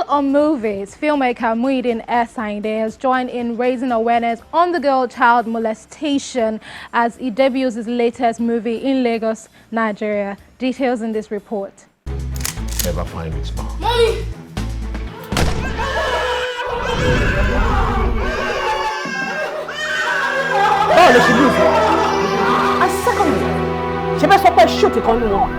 Still on movies, filmmaker Muyideen Ayinde has joined in raising awareness on the girl-child molestation as he debuts his latest movie in Lagos, Nigeria. Details in this report. Never find his mom. Mommy! Báwo ló ṣe bí ìfẹ́? And secondly, ṣe bẹ́ẹ̀ sọ pé shoot ìkan nínú wọn.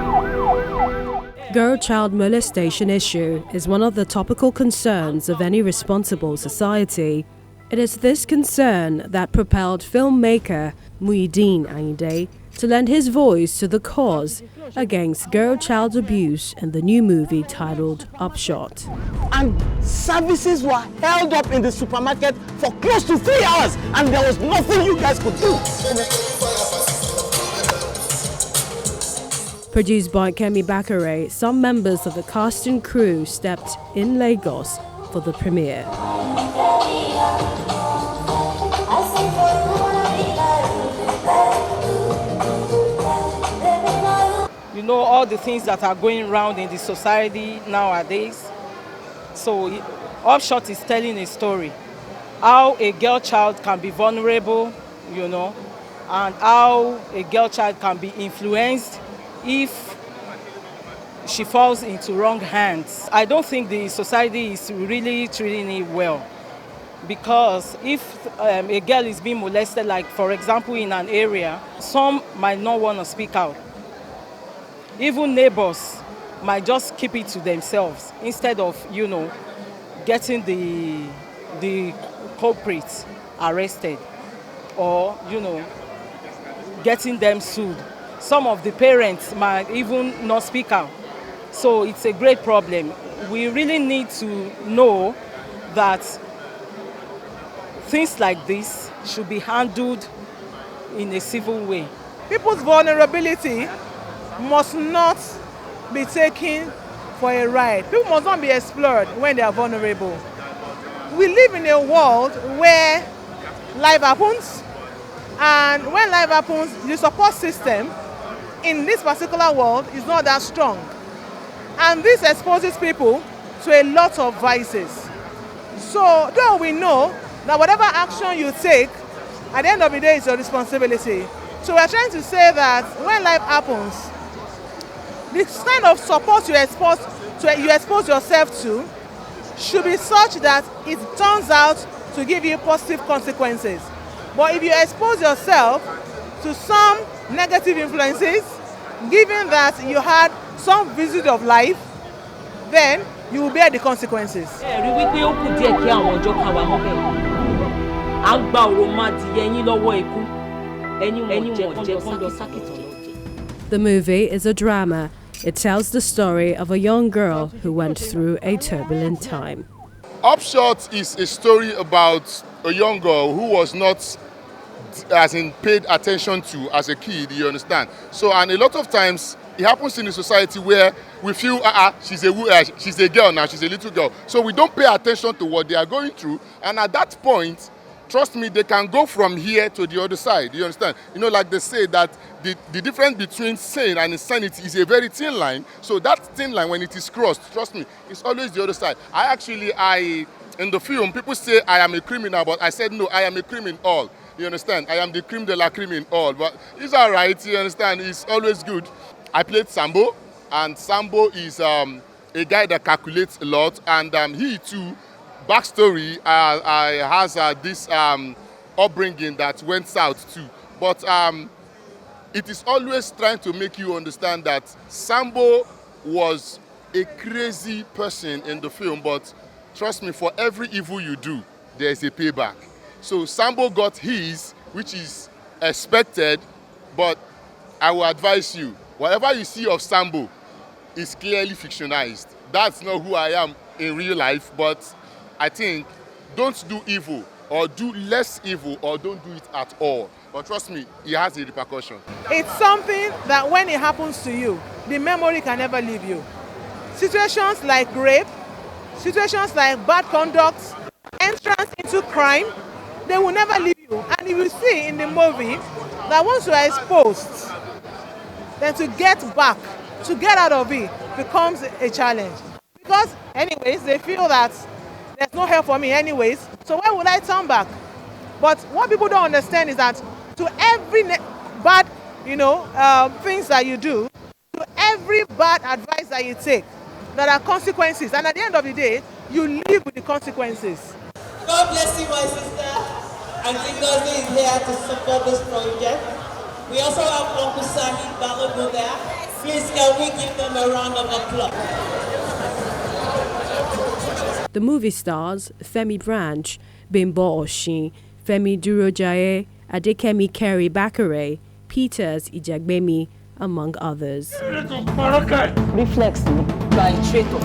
Girl-child molestation issue is one of the topical concerns of any responsible society. It is this concern that propelled filmmaker Muyideen Ayinde to lend his voice to the cause against girl-child abuse in the new movie titled Upshot. And services were held up in the supermarket for close to 3 hours, and there was nothing you guys could do. Produced by Kemi Bakare, some members of the cast and crew stepped in Lagos for the premiere. You know, all the things that are going around in the society nowadays. So Upshot is telling a story. How a girl child can be vulnerable, you know, and how a girl child can be influenced if she falls into wrong hands. I don't think the society is really treating it well. Because if a girl is being molested, like for example in an area, some might not want to speak out. Even neighbors might just keep it to themselves instead of, you know, getting the culprits arrested or, you know, getting them sued. Some of the parents might even not speak out. So it's a great problem. We really need to know that things like this should be handled in a civil way. People's vulnerability must not be taken for a ride. People must not be explored when they are vulnerable. We live in a world where life happens, and when life happens, the support system in this particular world is not that strong. And this exposes people to a lot of vices. So though we know that whatever action you take, at the end of the day, it's your responsibility. So we're trying to say that when life happens, the kind of support you expose yourself to should be such that it turns out to give you positive consequences. But if you expose yourself to some negative influences, given that you had some visit of life, then you will bear the consequences. The movie is a drama. It tells the story of a young girl who went through a turbulent time. Upshot is a story about a young girl who was not as in paid attention to as a kid, you understand? So, and a lot of times it happens in a society where we feel, she's a girl now, she's a little girl. So we don't pay attention to what they are going through. And at that point, trust me, they can go from here to the other side, you understand? You know, like they say that the difference between sane and insanity is a very thin line. So that thin line, when it is crossed, trust me, it's always the other side. In the film, people say I am a criminal, but I said, no, I am a criminal. You understand? I am the crime de la crime in all. But it's all right, you understand? It's always good. I played Sambo, and Sambo is a guy that calculates a lot. And he too, backstory, has this upbringing that went south too. But it is always trying to make you understand that Sambo was a crazy person in the film. But trust me, for every evil you do, there is a payback. So Sambo got his, which is expected, but I will advise you, whatever you see of Sambo is clearly fictionalized. That's not who I am in real life, but I think don't do evil or do less evil or don't do it at all. But trust me, it has a repercussion. It's something that when it happens to you, the memory can never leave you. Situations like rape, situations like bad conduct, entrance into crime, they will never leave you. And you will see in the movie that once you are exposed, then to get back, to get out of it becomes a challenge. Because anyways. They feel that there's no help for me anyways. So why would I turn back? But what people don't understand is that to every bad, things that you do, to every bad advice that you take, there are consequences. And at the end of the day, you live with the consequences. God bless you, my sister. And Ngozi is here to support this project. We also have Uncle Sahid Balogun there. Please, can we give them a round of applause? The movie stars Femi Branch, Bimbo Oshin, Femi Durojaye, Adekemi Kerry Bakare, Peters Ijagbemi, among others. Reflex by traitor.